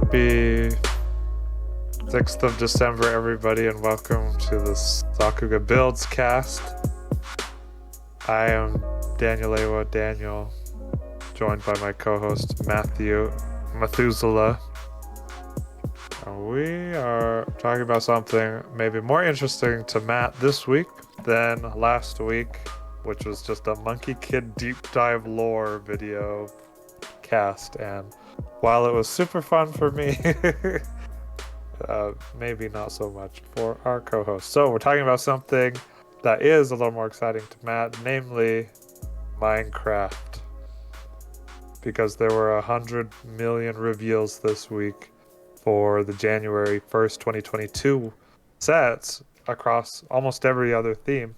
Happy 6th of December, everybody, and welcome to the Sakuga Builds cast. I am Daniel Awa, Daniel, joined by my co-host Matthew Methuselah. And we are talking about something maybe more interesting to Matt this week than last week, which was just a Monkey Kid deep dive lore video cast. And while it was super fun for me, maybe not so much for our co-host. So we're talking about something that is a little more exciting to Matt, namely Minecraft. Because there were 100 million reveals this week for the January 1st, 2022 sets across almost every other theme.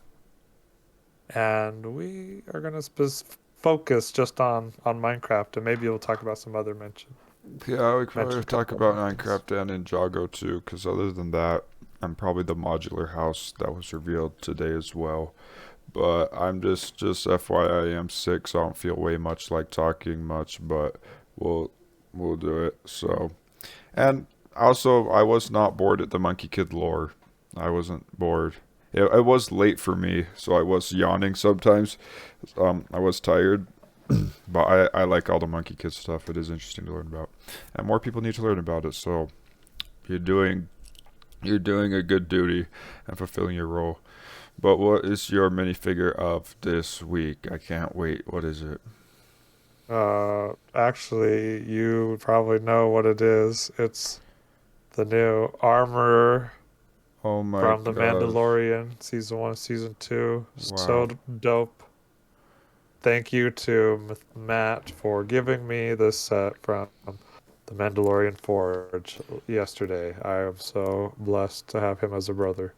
And we are going to focus just on Minecraft, and maybe we'll talk about some other mention. Yeah, we could probably talk about things. Minecraft and Ninjago too, because other than that, and probably the modular house that was revealed today as well. But I'm just FYI, I'm sick, so I don't feel way much like talking much, but we'll do it. So, and also, I was not bored at the Monkey Kid lore. I wasn't bored. It was late for me, so I was yawning sometimes. I was tired. But I like all the Monkey Kid stuff. It is interesting to learn about, and more people need to learn about it. So you're doing a good duty and fulfilling your role. But what is your minifigure of this week? I can't wait. What is it? Actually, you probably know what it is. It's the new armor Oh my from The gosh! Mandalorian, season 1, season 2. So Wow. dope. Thank you to Matt for giving me this set from The Mandalorian Forge yesterday. I am so blessed to have him as a brother.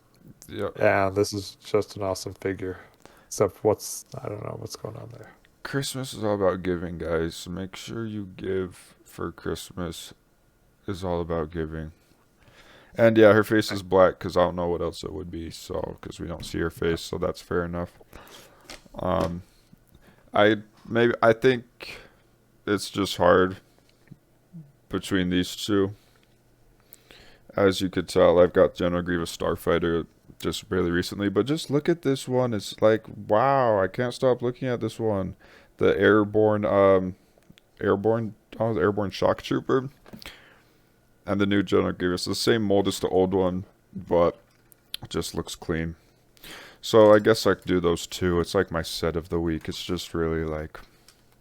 Yeah. And this is just an awesome figure. Except I don't know what's going on there. Christmas is all about giving, guys. So make sure you give for Christmas. Is all about giving. And yeah, her face is black because I don't know what else it would be. So because we don't see her face, so that's fair enough. Um, I think it's just hard between these two. As you could tell, I've got General Grievous Starfighter just really recently, but just look at this one. It's like, wow, I can't stop looking at this one. The the airborne shock trooper, and the new General Grievous. The same mold as the old one, but it just looks clean. So I guess I could do those two. It's like my set of the week. It's just really like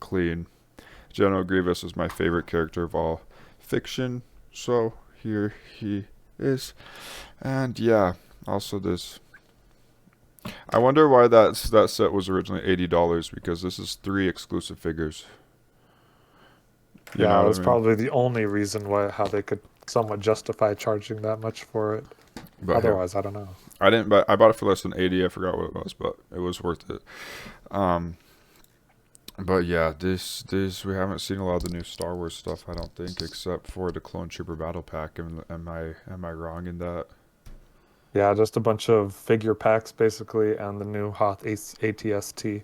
clean. General Grievous is my favorite character of all fiction, so here he is. And yeah, also this. I wonder why that set was originally $80 because this is 3 exclusive figures. You Yeah, know what I that's mean? probably the only reason how they could somewhat justify charging that much for it. But here, Otherwise, I don't know. I didn't buy. I bought it for less than 80. I forgot what it was, but it was worth it. Um, but yeah, this we haven't seen a lot of the new Star Wars stuff. I don't think, except for the Clone Trooper Battle Pack. Am I wrong in that? Yeah, just a bunch of figure packs basically, and the new Hoth ATST.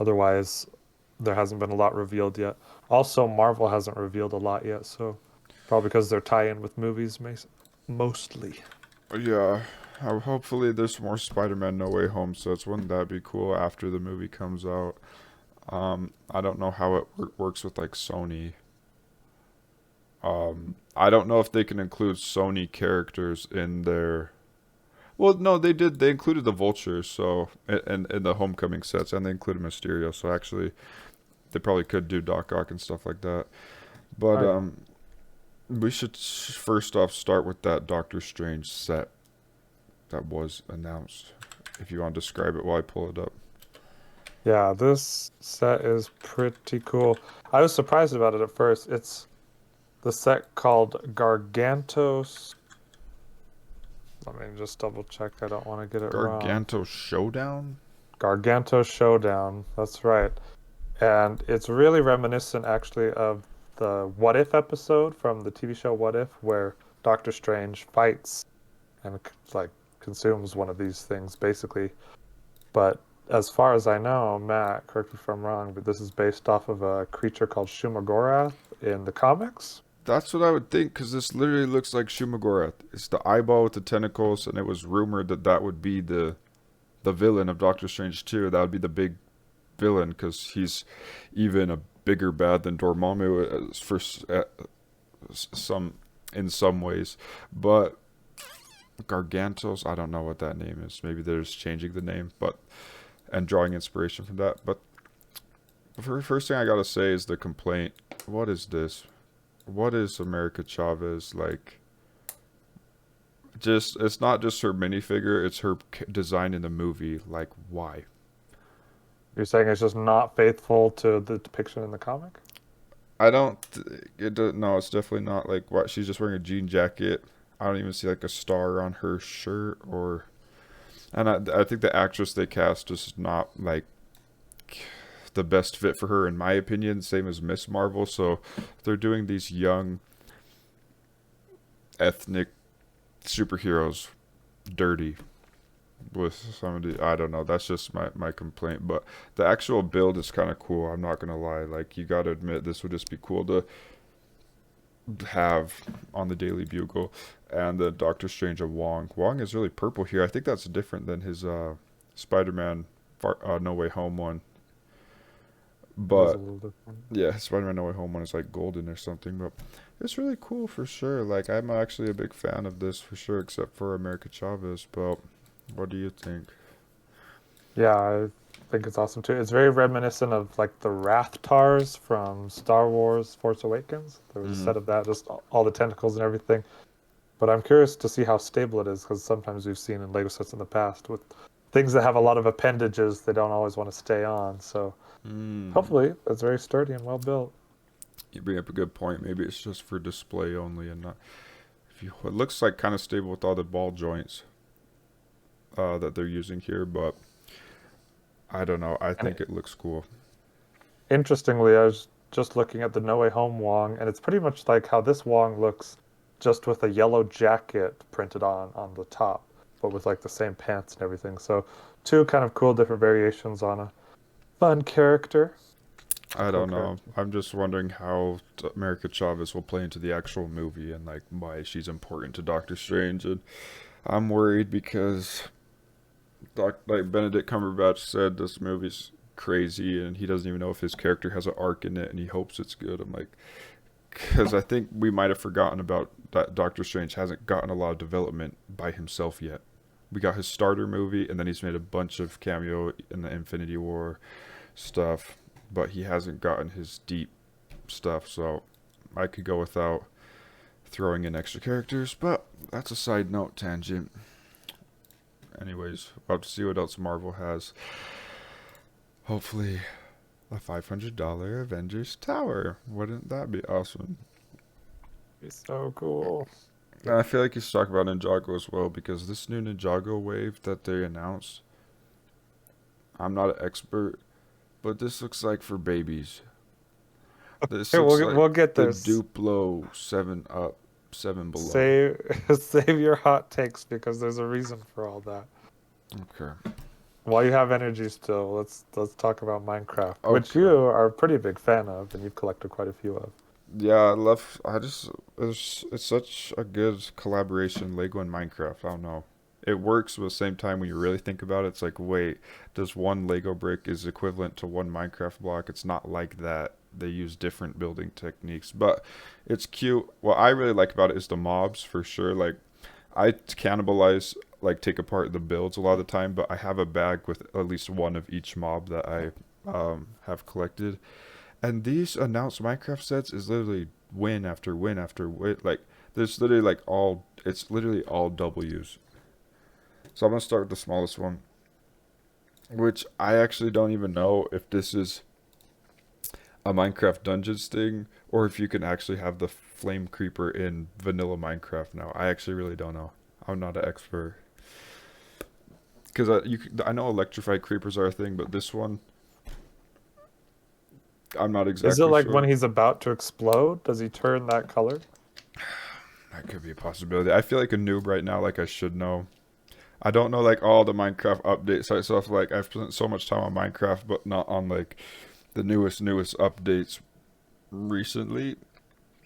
Otherwise, there hasn't been a lot revealed yet. Also, Marvel hasn't revealed a lot yet, so probably because they're tie-in with movies, mostly. Yeah. Hopefully, there's more Spider-Man No Way Home sets. Wouldn't that be cool after the movie comes out? I don't know how it works with like Sony. I don't know if they can include Sony characters in their. Well, no, they did. They included the Vulture, so in the Homecoming sets, and they included Mysterio. So actually, they probably could do Doc Ock and stuff like that. But Oh yeah. we should first off start with that Doctor Strange set that was announced. If you want to describe it while I pull it up. Yeah, this set is pretty cool. I was surprised about it at first. It's the set called Gargantos. Let me just double check. I don't want to get it wrong. Garganto Showdown. Gargantos Showdown. That's right. And it's really reminiscent, actually, of the What If episode from the TV show What If, where Doctor Strange fights and like consumes one of these things, basically. But as far as I know, Matt, correct me if I'm wrong, but this is based off of a creature called Shumagorath in the comics. That's what I would think, because this literally looks like Shumagora. It's the eyeball with the tentacles, and it was rumored that that would be the villain of Doctor Strange 2. That would be the big villain, because he's even a bigger bad than Dormammu some in some ways. But Gargantos, I don't know what that name is. Maybe they're just changing the name, but and drawing inspiration from that. But the first thing I gotta say is the complaint. What is this? What is America Chavez like? Just it's not just her minifigure; it's her design in the movie. Like, why? You're saying it's just not faithful to the depiction in the comic? I don't. No, it's definitely not. Like, what? She's just wearing a jean jacket. I don't even see like a star on her shirt or. And I think the actress they cast is not like the best fit for her, in my opinion. Same as Miss Marvel. So they're doing these young ethnic superheroes dirty with some of the, I don't know, that's just my complaint. But the actual build is kind of cool, I'm not gonna lie. Like, you gotta admit, this would just be cool to have on the Daily Bugle. And the Doctor Strange of Wong is really purple here. I think that's different than his Spider-Man No Way Home one. But yeah, Spider-Man No Way Home one is like golden or something. But it's really cool for sure. Like, I'm actually a big fan of this for sure, except for America Chavez. But what do you think? Yeah, I think it's awesome too. It's very reminiscent of like the Rathtars from Star Wars Force Awakens. There was a set of that, just all the tentacles and everything. But I'm curious to see how stable it is, because sometimes we've seen in Lego sets in the past with things that have a lot of appendages, they don't always want to stay on. So hopefully it's very sturdy and well built. You bring up a good point. Maybe it's just for display only and not. It looks like kind of stable with all the ball joints that they're using here, but I don't know. I think it looks cool. Interestingly, I was just looking at the No Way Home Wong, and it's pretty much like how this Wong looks, just with a yellow jacket printed on the top, but with like the same pants and everything. So two kind of cool different variations on a fun character. I don't know. I'm just wondering how America Chavez will play into the actual movie and like why she's important to Doctor Strange. And I'm worried because like Benedict Cumberbatch said, this movie's crazy and he doesn't even know if his character has an arc in it and he hopes it's good. I'm like, because I think we might have forgotten about that Doctor Strange hasn't gotten a lot of development by himself yet. We got his starter movie and then he's made a bunch of cameo in the Infinity War stuff, but he hasn't gotten his deep stuff. So I could go without throwing in extra characters, but that's a side note tangent. Anyways, we'll have to see what else Marvel has. Hopefully a $500 Avengers Tower. Wouldn't that be awesome? It's so cool. And I feel like you should talk about Ninjago as well, because this new Ninjago wave that they announced, I'm not an expert, but this looks like for babies. This looks like we'll get the this. Duplo 7 Up, 7 Below. Save your hot takes, because there's a reason for all that. Okay. While you have energy still, let's talk about Minecraft, which you are a pretty big fan of, and you've collected quite a few of. Yeah, it's such a good collaboration, Lego and Minecraft. I don't know. It works, but at the same time, when you really think about it, it's like, wait, does one Lego brick is equivalent to one Minecraft block? It's not like that. They use different building techniques, but it's cute. What I really like about it is the mobs, for sure. Like, I cannibalize, like, take apart the builds a lot of the time, but I have a bag with at least one of each mob that I have collected. And these announced Minecraft sets is literally win after win after win. Like, there's literally like it's literally all W's. So I'm going to start with the smallest one, which I actually don't even know if this is a Minecraft Dungeons thing or if you can actually have the flame creeper in vanilla Minecraft now. I actually really don't know. I'm not an expert. Because I know electrified creepers are a thing, but this one, I'm not exactly sure. Is it like sure. when he's about to explode? Does he turn that color? That could be a possibility. I feel like a noob right now, like I should know. I don't know like all the Minecraft updates. So like I've spent so much time on Minecraft, but not on like the newest updates recently.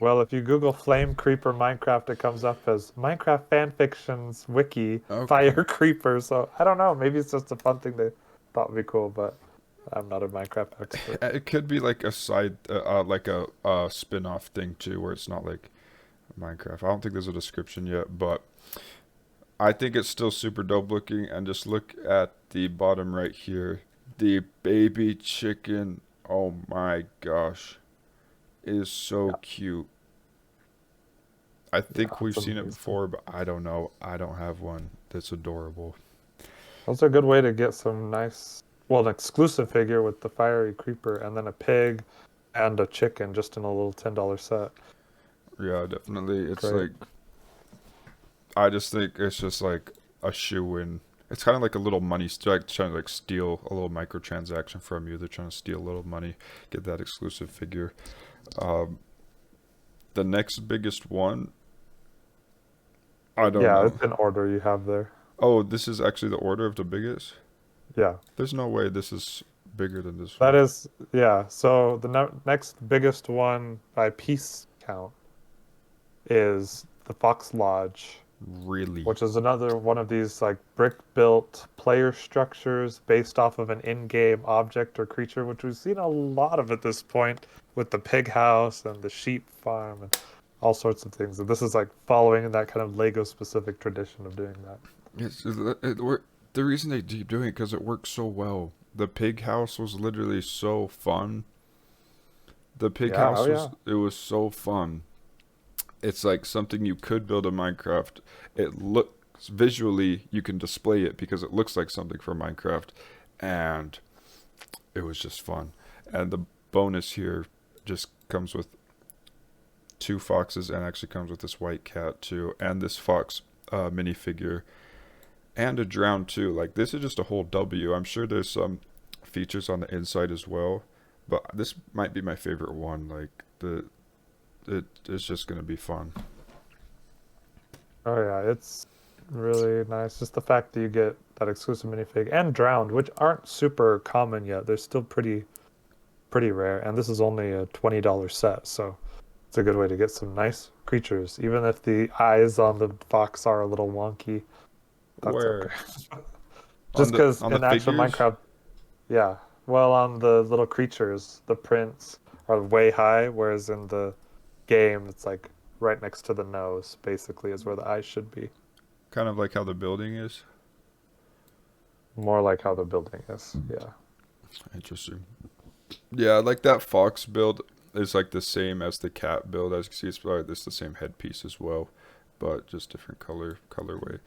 Well, if you Google Flame Creeper Minecraft, it comes up as Minecraft fanfictions wiki Okay. fire creeper. So I don't know. Maybe it's just a fun thing they thought would be cool, but I'm not a Minecraft expert. It could be like a side, like a spin-off thing too, where it's not like Minecraft. I don't think there's a description yet, but I think it's still super dope looking. And just look at the bottom right here, the baby chicken. Oh my gosh, it is so Yeah, cute. I yeah, think we've it's seen it amazing. before, but I don't know. I don't have one that's adorable. Those are a good way to get some nice, well, an exclusive figure with the fiery creeper and then a pig and a chicken just in a little $10 set. Yeah, definitely. It's Great. like I just think it's just like a shoe in. It's kind of like a little money, like trying to like steal a little microtransaction from you. They're trying to steal a little money, get that exclusive figure. Um, the next biggest one, I don't Yeah, know. it's in order you have there. Oh, this is actually the order of the biggest. Yeah, There's no way this is bigger than this that one. is, yeah. So the next biggest one by piece count is the Fox Lodge, Really? which is another one of these like brick built player structures based off of an in-game object or creature, which we've seen a lot of at this point with the pig house and the sheep farm and all sorts of things. And this is like following that kind of Lego specific tradition of doing that. The reason they keep doing it because it works so well. The pig house was literally so fun. The pig Yeah, oh house yeah. was so fun. It's like something you could build in Minecraft. It looks visually you can display it because it looks like something from Minecraft, and it was just fun. And the bonus here just comes with two foxes and actually comes with this white cat too, and this fox minifigure and a drown too. Like this is just a whole W. I'm sure there's some features on the inside as well, but this might be my favorite one. Like it is just gonna be fun. Oh yeah, it's really nice. Just the fact that you get that exclusive minifig and Drowned, which aren't super common yet. They're still pretty rare, and this is only a $20 set, so it's a good way to get some nice creatures. Even if the eyes on the fox are a little wonky, that's okay. Where Just because on the in actual figures, Minecraft, yeah. Well, on the little creatures, the prints are way high, whereas in the game, it's like right next to the nose, basically, is where the eyes should be. kind of like how the building is. More like how the building is. Yeah. Interesting. Yeah, like that fox build is like the same as the cat build. As you can see, it's probably this the same headpiece as well, but just different colorway.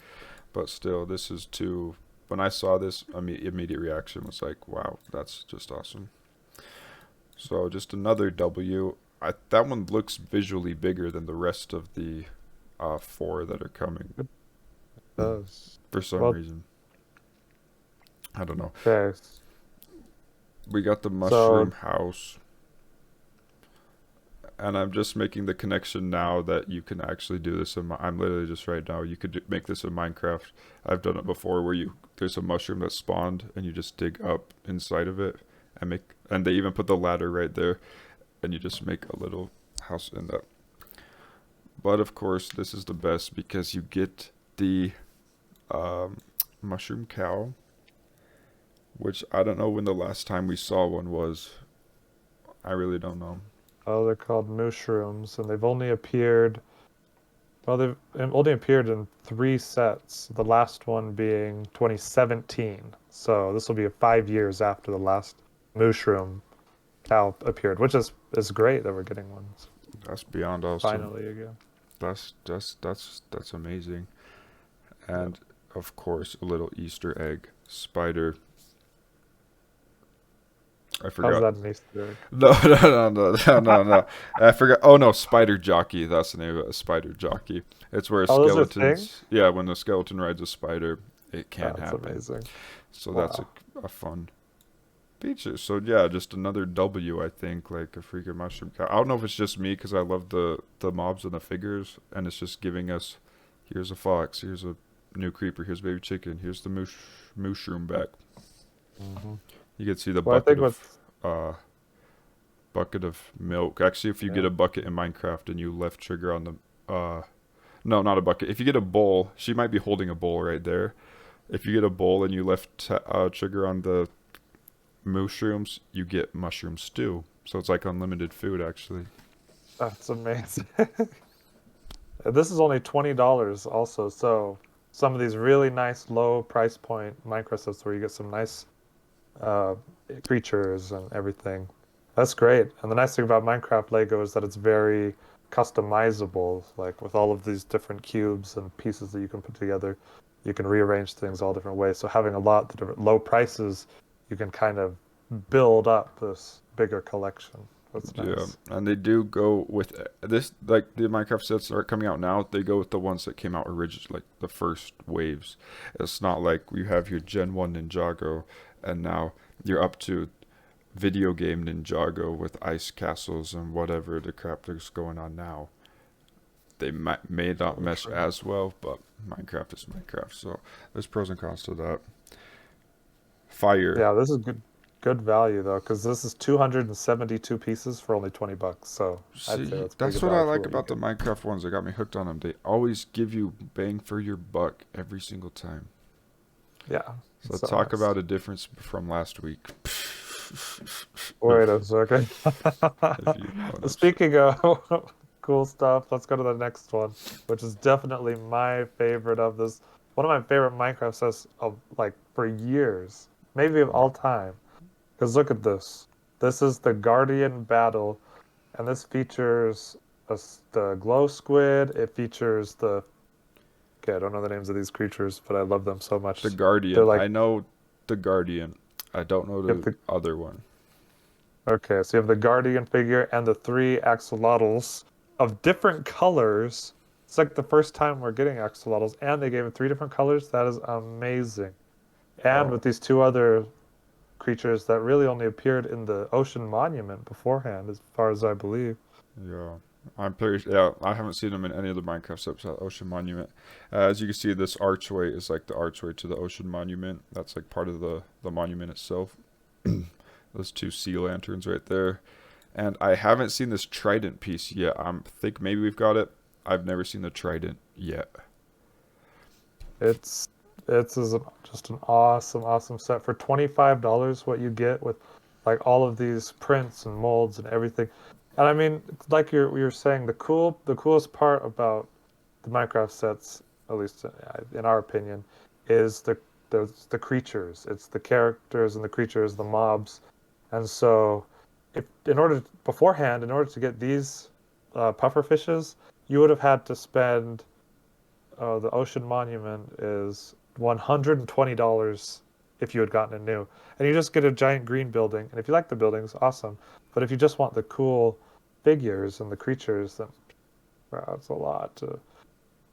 But still, this is too. When I saw this, immediate reaction was like, "Wow, that's just awesome." So just another W. That one looks visually bigger than the rest of the four that are coming It does. for some Well, reason. I don't know. okay. We got the mushroom So, house, and I'm just making the connection now that you can actually do this I'm literally just right now. You could make this in Minecraft. I've done it before where there's a mushroom that spawned and you just dig up inside of it and they even put the ladder right there and you just make a little house in that. But of course, this is the best because you get the um, mushroom cow, which I don't know when the last time we saw one was. I really don't know. oh, they're called mushrooms, and they've only appeared. Well, they've only appeared in three sets. The last one being 2017. So this will be 5 years after the last mushroom cow appeared, which is great that we're getting ones That's beyond awesome. finally again. That's amazing. Yep. And of course, a little Easter egg spider. I How's forgot. that an Easter egg? No, no. I forgot. Oh no, spider jockey. That's the name of it. A spider jockey. It's where Oh, those are things? skeletons. Yeah, when the skeleton rides a spider, it can That's happen. amazing. So that's Wow. a fun feature. So yeah, just another W. I think like a freaking mushroom cow. I don't know if it's just me because I love the mobs and the figures, and it's just giving us. Here's a fox. Here's a new creeper. Here's baby chicken. Here's the mushroom back. Hmm. You can see the Well, I bucket think of what's uh bucket of milk. Actually, if you get Yeah. a bucket in Minecraft and you left trigger on the no, not a bucket. If you get a bowl, she might be holding a bowl right there. If you get a bowl and you left trigger on the mushrooms, you get mushroom stew. So it's like unlimited food, actually. That's amazing. This is only $20 also, so some of these really nice low price point Minecraft sets where you get some nice uh, creatures and everything. That's great. And the nice thing about Minecraft Lego is that it's very customizable, like with all of these different cubes and pieces that you can put together. You can rearrange things all different ways. So having a lot that are low prices, you can kind of build up this bigger collection. That's Yeah, nice. and they do go with this, like the Minecraft sets that are coming out now. They go with the ones that came out originally, like the first waves. It's not like you have your Gen 1 Ninjago, and now you're up to video game Ninjago with ice castles and whatever the crap that's going on now. They may not Really mesh true. as well, but Minecraft is Minecraft, so there's pros and cons to that. Fire. Yeah, this is good value though, because this is 272 pieces for only $20. So I'd say See, that's pretty that's good what I value for like what you about the get. Minecraft ones. They got me hooked on them. They always give you bang for your buck every single time. Yeah, So it's so talk nice. about a difference from last week. Wait a second. If you notice. Speaking of cool stuff, let's go to the next one, which is definitely my favorite of this. One of my favorite Minecraft sets of like for years, maybe of Yeah. all time. Because look at this. This is the Guardian Battle, and this features the glow squid. It features the okay, I don't know the names of these creatures, but I love them so The much. They're Guardian. like I know the Guardian. I don't know you have the the other one. okay, so you have the Guardian figure and the three axolotls of different colors. It's like the first time we're getting axolotls, and they gave it three different colors. That is amazing. And Oh, with these two other creatures that really only appeared in the Ocean Monument beforehand, as far as I believe. yeah. I'm pretty. Yeah, I haven't seen them in any of the Minecraft steps at Ocean Monument. As you can see, this archway is like the archway to the Ocean Monument. That's like part of the monument itself. Those two sea lanterns right there. And I haven't seen this Trident piece yet. I think maybe we've got it. I've never seen the Trident yet. It's it's is just an awesome, awesome set for $25. What you get with like all of these prints and molds and everything. And I mean, like you're saying, the coolest part about the Minecraft sets, at least in our opinion, is the creatures. It's the characters and the creatures, the mobs. And so, if in order beforehand, in order to get these puffer fishes, you would have had to spend the Ocean Monument is $120 if you had gotten it new. And you just get a giant green building. And if you like the buildings, awesome. But if you just want the cool figures and the creatures, then wow, it's a lot to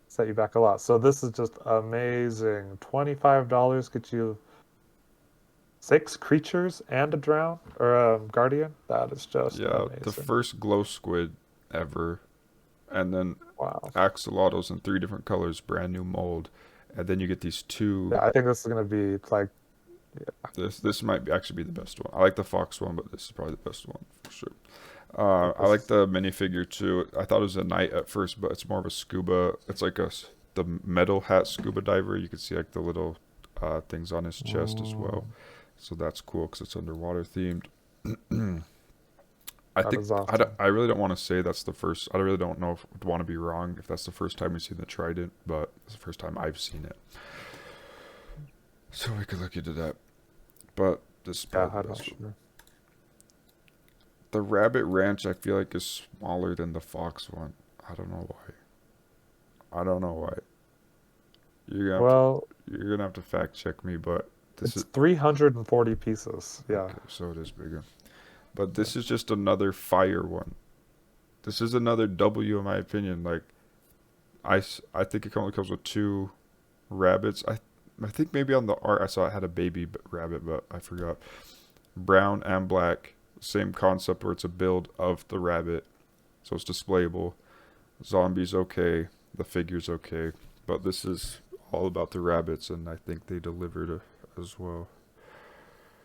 set you back a lot. So this is just amazing. $25 gets you six creatures and a drown or a guardian. That is just Yeah, the amazing. first glow squid ever, and then Wow. axolotls in three different colors, brand new mold, and then you get these two. Yeah, I think this is gonna be like yeah, This might actually be the best one. I like the fox one, but this is probably the best one for sure. I this like is the minifigure too. I thought it was a knight at first, but it's more of a scuba. It's like the metal hat scuba diver. You can see like the little things on his chest as well. mm, So that's cool because it's underwater themed. I that think is awesome. I really don't want to say that's the first. I really don't know if I want to be wrong if that's the first time we've seen the Trident, but it's the first time I've seen it. So we could look into that. But this is Yeah, probably I'm the not best one. sure. The Rabbit Ranch I feel like is smaller than the Fox one. I don't know why. I don't know why. You're gonna have to Well, you're gonna have to fact check me, but this it's is 340 pieces. Yeah. okay. So it is bigger. But Yeah. this is just another fire one. This is another W in my opinion. Like I think it only comes with two rabbits. I think maybe on the art I saw it had a baby rabbit, but I forgot. Brown and black, same concept where it's a build of the rabbit, so it's displayable. Zombies okay, the figure's okay, but this is all about the rabbits, and I think they delivered as well.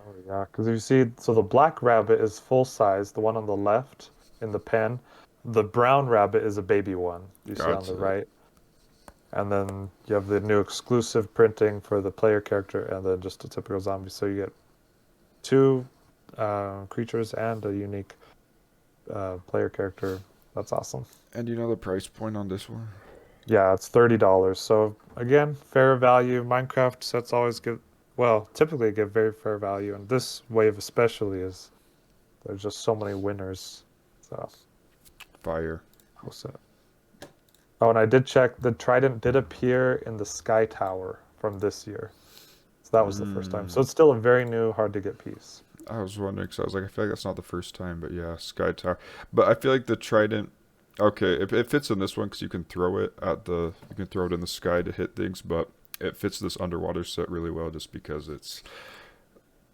Oh yeah, because you see, so the black rabbit is full size, the one on the left in the pen. The brown rabbit is a baby one you see on the Gotcha. right. And then you have the new exclusive printing for the player character, and then just a typical zombie. So you get two creatures and a unique player character. That's awesome. And you know the price point on this one? Yeah, it's $30. So again, fair value. Minecraft sets always give, well, typically give very fair value, and this wave especially is there's just so many winners. So Fire. I'll say. Oh, and I did check the Trident did appear in the Sky Tower from this year. So that was the first time. So Mm. it's still a very new, hard to get piece. I was wondering because I was like, I feel like that's not the first time, but yeah, Sky Tower. But I feel like the Trident. Okay, it fits in this one because you can throw it at the. You can throw it in the sky to hit things, but it fits this underwater set really well just because it's.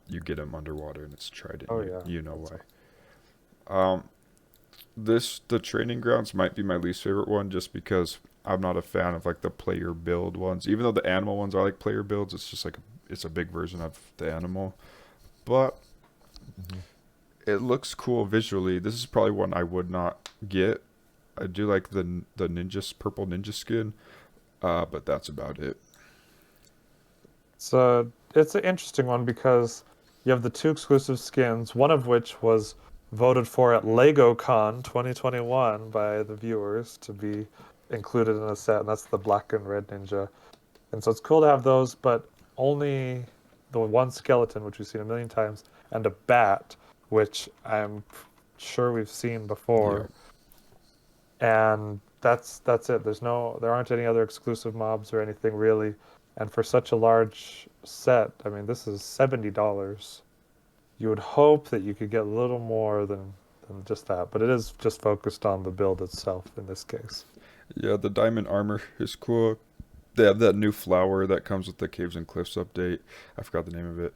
You get them underwater and it's Trident. Oh You, yeah. you know That's why. Um, the training grounds might be my least favorite one just because I'm not a fan of like the player build ones. Even though the animal ones are like player builds, it's just like it's a big version of the animal. But Mhm. it looks cool visually. This is probably one I would not get. I do like the purple ninja skin, but that's about it. So it's an interesting one because you have the two exclusive skins, one of which was voted for at LegoCon 2021 by the viewers to be included in a set, and that's the black and red ninja. And so it's cool to have those, but only the one skeleton, which we've seen a million times, and a bat, which I'm sure we've seen Yeah, before. And that's it. There aren't any other exclusive mobs or anything really. And for such a large set, I mean, this is $70. You would hope that you could get a little more than just that, but it is just focused on the build itself in this case. yeah. The diamond armor is cool. They have that new flower that comes with the Caves and Cliffs update. I forgot the name of it.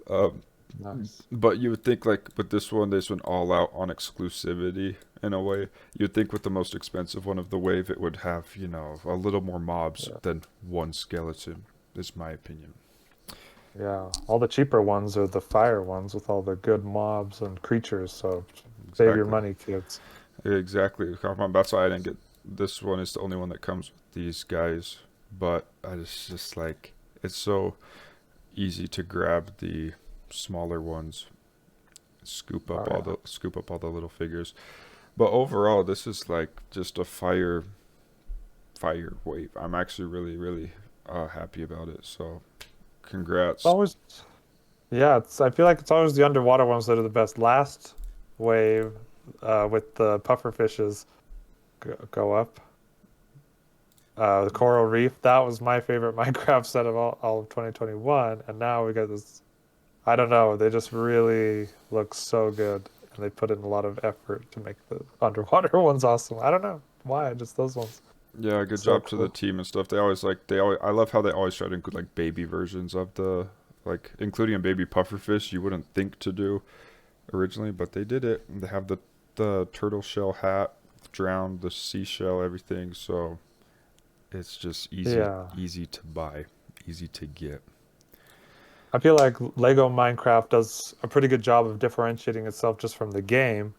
Um, Nice. but you would think like with this one, this went all out on exclusivity in a way. You'd think with the most expensive one of the wave, it would have a little more mobs Yeah. than one skeleton. Is my opinion. Yeah. All the cheaper ones are the fire ones with all the good mobs and creatures, so save your Exactly. money, kids. Exactly. That's why I didn't get this one. Is the only one that comes with these guys. But I just like it's so easy to grab the smaller ones, Oh yeah. scoop up all the little figures. But overall, this is like just a fire wave. I'm actually really happy about it. So It's congrats. always Yeah, I feel like it's always the underwater ones that are the best. Last wave with the puffer fishes go up. The coral reef, that was my favorite Minecraft set of all of 2021, and now we got this. I don't know, they just really look so good, and they put in a lot of effort to make the underwater ones awesome. I don't know why, just those ones. Yeah, good So job to the cool. team and stuff. They always I love how they always try to include like baby versions of the like including a baby pufferfish you wouldn't think to do originally, but they did it. They have the turtle shell hat, drowned the seashell, everything. So it's just Yeah. easy to buy, easy to get. I feel like Lego Minecraft does a pretty good job of differentiating itself just from the game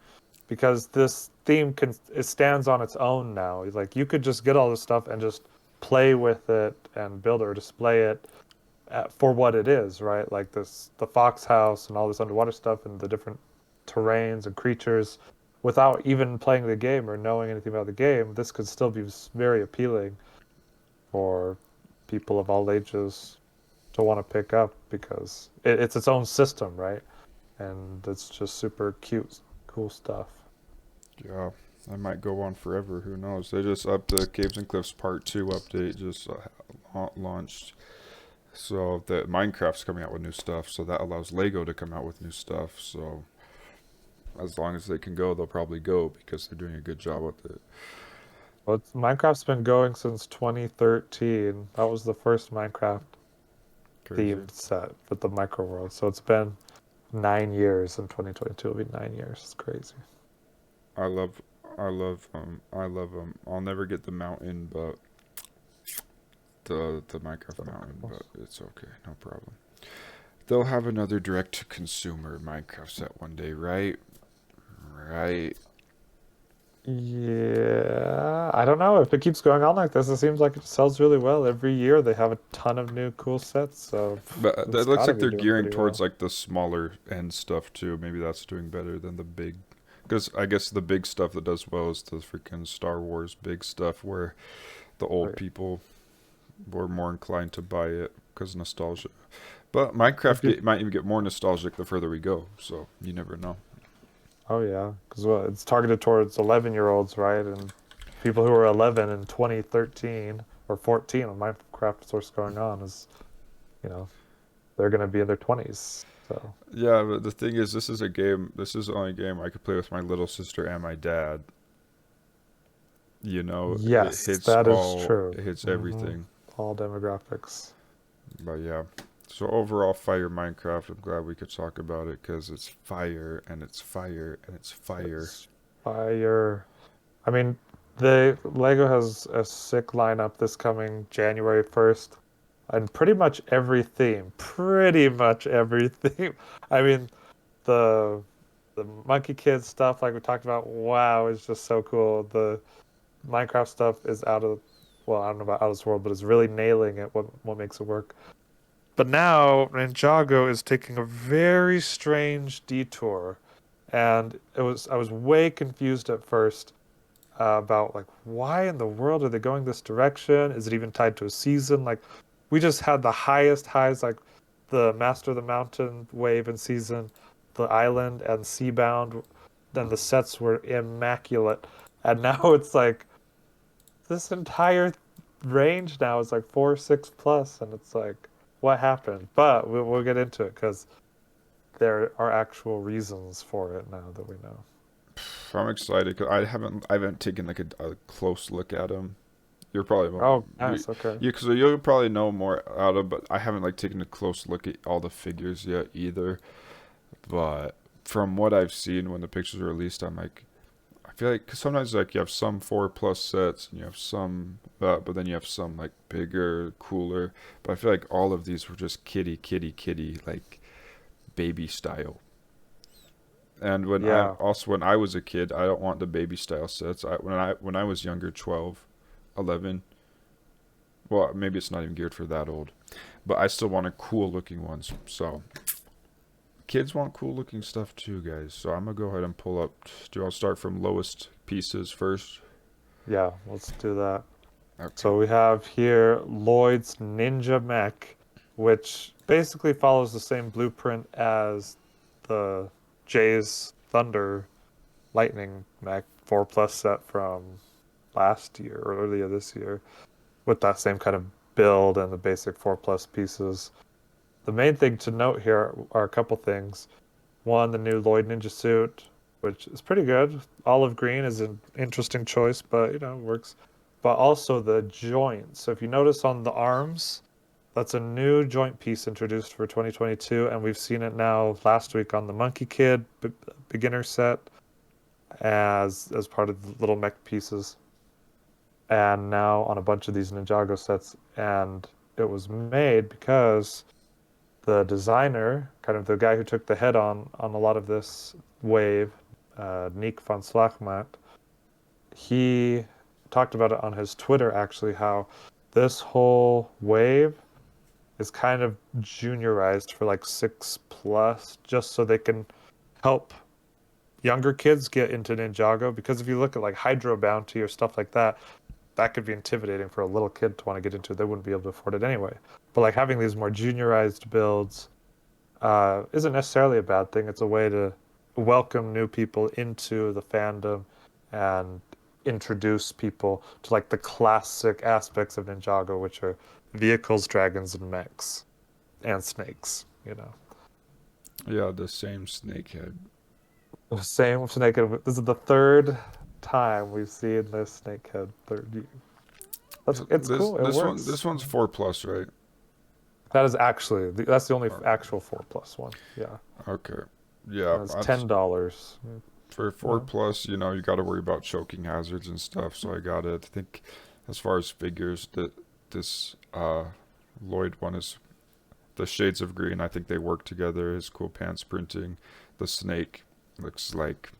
because this theme it stands on its own now. Like you could just get all this stuff and just play with it and build or display it for what it is, right? Like the fox house and all this underwater stuff and the different terrains and creatures without even playing the game or knowing anything about the game. This could still be very appealing for people of all ages to want to pick up because it's its own system, right? And it's just super cute, cool stuff. Yeah, I might go on forever. Who knows? They just upped the Caves and Cliffs Part 2 update, just launched. So the Minecraft's coming out with new stuff, so that allows Lego to come out with new stuff. So as long as they can go, they'll probably go because they're doing a good job with it. Well, Minecraft's been going since 2013. That was the first Minecraft Crazy. themed set with the micro world. So it's been 9 years. In 2022 it'll be 9 years. It's crazy. I love, I love them. I'll never get the mountain, but the Minecraft So, mountain, but it's okay, no problem. they'll have another direct-to-consumer Minecraft set one day, right? Right. Yeah, I don't know if it keeps going on like this. It seems like it sells really well every year. They have a ton of new cool sets, so But it's that looks gotta like be they're doing gearing pretty towards well. like the smaller end stuff too. Maybe that's doing better than the big. Because I guess the big stuff that does well is the freaking Star Wars big stuff, where the old Right. people were more inclined to buy it because nostalgia. But If you, might even get more nostalgic the further we go, so you never know. oh yeah, because well, it's targeted towards 11-year-olds, right? And people who were 11 in 2013 or 14 when Minecraft was first going on is, you know, they're gonna be in their 20s. So Yeah, but the thing is, this is a game. This is the only game I could play with my little sister and my dad. You know, yes, that is true. it hits Hmm. everything. All demographics. But yeah. So overall, fire Minecraft. I'm glad we could talk about it because it's fire and it's fire and it's fire. It's fire. I mean, the Lego has a sick lineup this coming January 1st, and pretty much every theme. I mean, the the Monkey Kid stuff, like we talked about, wow, is just so cool. The Minecraft stuff is well, I don't know about out of this world, but it's really nailing it. What makes it work. But now Ninjago is taking a very strange detour, and I was way confused at first about like why in the world are they going this direction? Is it even tied to a season? Like we just had the highest highs, like the Master of the Mountain wave and season, the island and Seabound. Then the sets were immaculate, and now it's like this entire range now is like 4, 6 plus, and it's like what happened? But we'll get into it because there are actual reasons for it now that we know. I'm excited because I haven't taken like a close look at them. You're probably Oh, you, nice. Okay. you because you'll probably know more out of, but I haven't like taken a close look at all the figures yet either. But from what I've seen when the pictures are released, I'm like, I feel like 'cause sometimes like you have some 4+ sets and you have some, but then you have some like bigger, cooler. But I feel like all of these were just kitty, like baby style. And Yeah. when I was a kid, I don't want the baby style sets. When I was younger, 12, 11. Well, maybe it's not even geared for that old, but I still wanted cool looking ones. So kids want cool looking stuff too, guys. So I'm gonna go ahead and pull up. Do I'll start from lowest pieces first? Yeah, let's do that. Okay. So we have here Lloyd's Ninja Mech, which basically follows the same blueprint as the Jay's Thunder Lightning Mech 4 plus set from last year or earlier this year, with that same kind of build and the basic 4 plus pieces. The main thing to note here are a couple things. One, the new Lloyd Ninja suit, which is pretty good. Olive green is an interesting choice, but works. But also the joints. So if you notice on the arms, that's a new joint piece introduced for 2022, and we've seen it now last week on the Monkey Kid beginner set as part of the little mech pieces, and now on a bunch of these Ninjago sets. And it was made because the designer, kind of the guy who took the head on a lot of this wave, Nick van Slagmaat, he talked about it on his Twitter actually, how this whole wave is kind of juniorized for like 6 plus, just so they can help younger kids get into Ninjago. Because if you look at like Hydro Bounty or stuff like that, that could be intimidating for a little kid to want to get into. They wouldn't be able to afford it anyway. But like having these more juniorized builds isn't necessarily a bad thing. It's a way to welcome new people into the fandom and introduce people to like the classic aspects of Ninjago, which are vehicles, dragons, and mechs, and snakes. Yeah, the same snakehead. Same with Snakehead. This is the third time we've seen this Snakehead. It's cool. It works. This one's 4+, right? That's the only Or- actual 4 plus one. Yeah, Okay. Yeah, and it's that's $10. for You 4 know, plus. You know, you got to worry about choking hazards and stuff. So I gotta think, as far as figures, that this Lloyd one is the shades of green. I think they work together. His cool pants printing. The snake looks like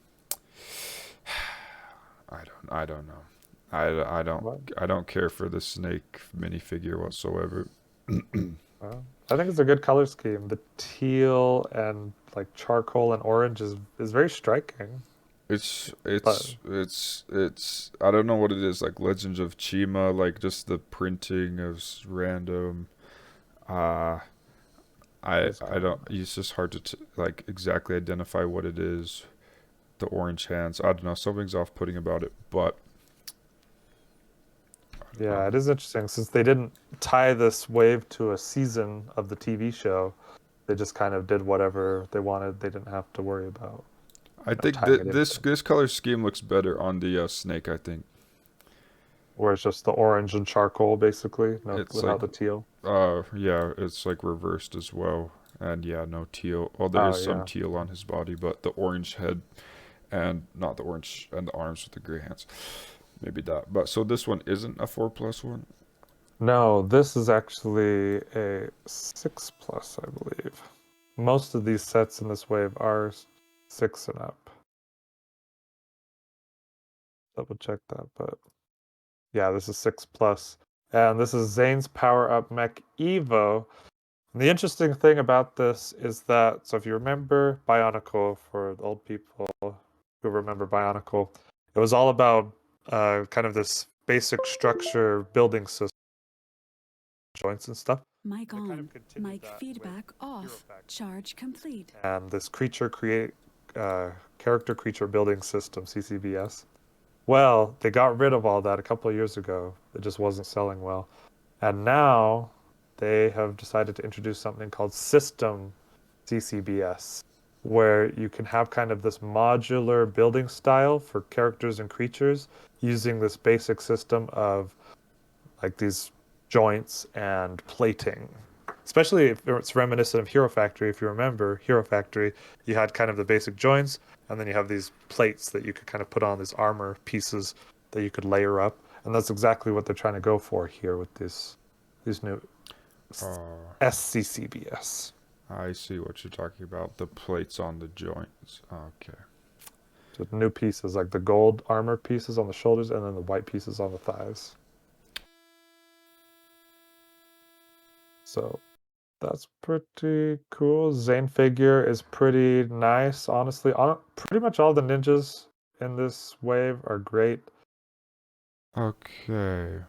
I don't know. What? I don't care for the snake minifigure whatsoever. I think it's a good color scheme. The teal and like charcoal and orange is very striking. But It's I don't know what it is, like Legends of Chima, like just the printing is random. Uh it's I kind don't, it's just hard to like exactly identify what it is. The orange hands, I don't know, something's off-putting about it, but I don't know. yeah, it is interesting since they didn't tie this wave to a season of the TV show. They just kind of did whatever they wanted. They didn't have to worry about, I think tying it this into. this color scheme looks better on the snake. I think Where it's just the orange and charcoal basically, no, it's like without the teal. yeah, it's like reversed as well, and yeah, no teal. Well, there Oh is some yeah. teal on his body, but the orange head and not the orange and the arms with the gray hands. Maybe that. But so this one isn't a 4+1. No, this is actually a 6+, I believe. Most of these sets in this wave are 6 and up. Double check that, but yeah, this is 6+. And this is Zane's Power Up Mech Evo. And the interesting thing about this is that, so if you remember Bionicle, for the old people who remember Bionicle, it was all about kind of this basic structure building system, joints and stuff. Mic And it kind of on. continued Mic that feedback with Hero off. Factory Charge complete. and this character creature building system, CCBS. Well, they got rid of all that a couple of years ago. It just wasn't selling well. And now they have decided to introduce something called System CCBS, where you can have kind of this modular building style for characters and creatures using this basic system of like these joints and plating. Especially if it's reminiscent of Hero Factory. If you remember Hero Factory, you had kind of the basic joints, and then you have these plates that you could kind of put on these armor pieces that you could layer up, and that's exactly what they're trying to go for here with these new Uh, SCCBS. I see what you're talking about. The plates on the joints. Okay. So new pieces like the gold armor pieces on the shoulders, and then the white pieces on the thighs. So that's pretty cool. Zane figure is pretty nice, honestly. Pretty much all the ninjas in this wave are great. Okay.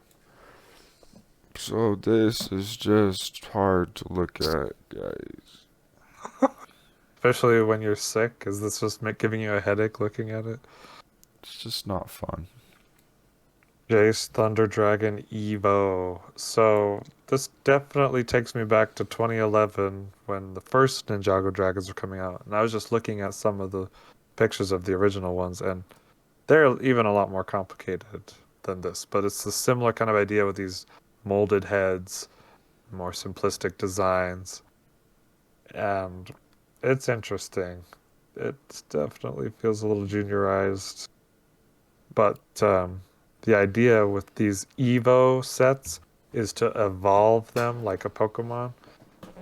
So this is just hard to look at, guys. Especially when you're sick. Is this just giving you a headache looking at it? It's just not fun. Jace Thunder Dragon Evo. So this definitely takes me back to 2011 when the first Ninjago dragons were coming out. And I was just looking at some of the pictures of the original ones, and they're even a lot more complicated than this. But it's a similar kind of idea with these molded heads, more simplistic designs. And it's interesting. It definitely feels a little juniorized. But the idea with these Evo sets is to evolve them like a Pokemon.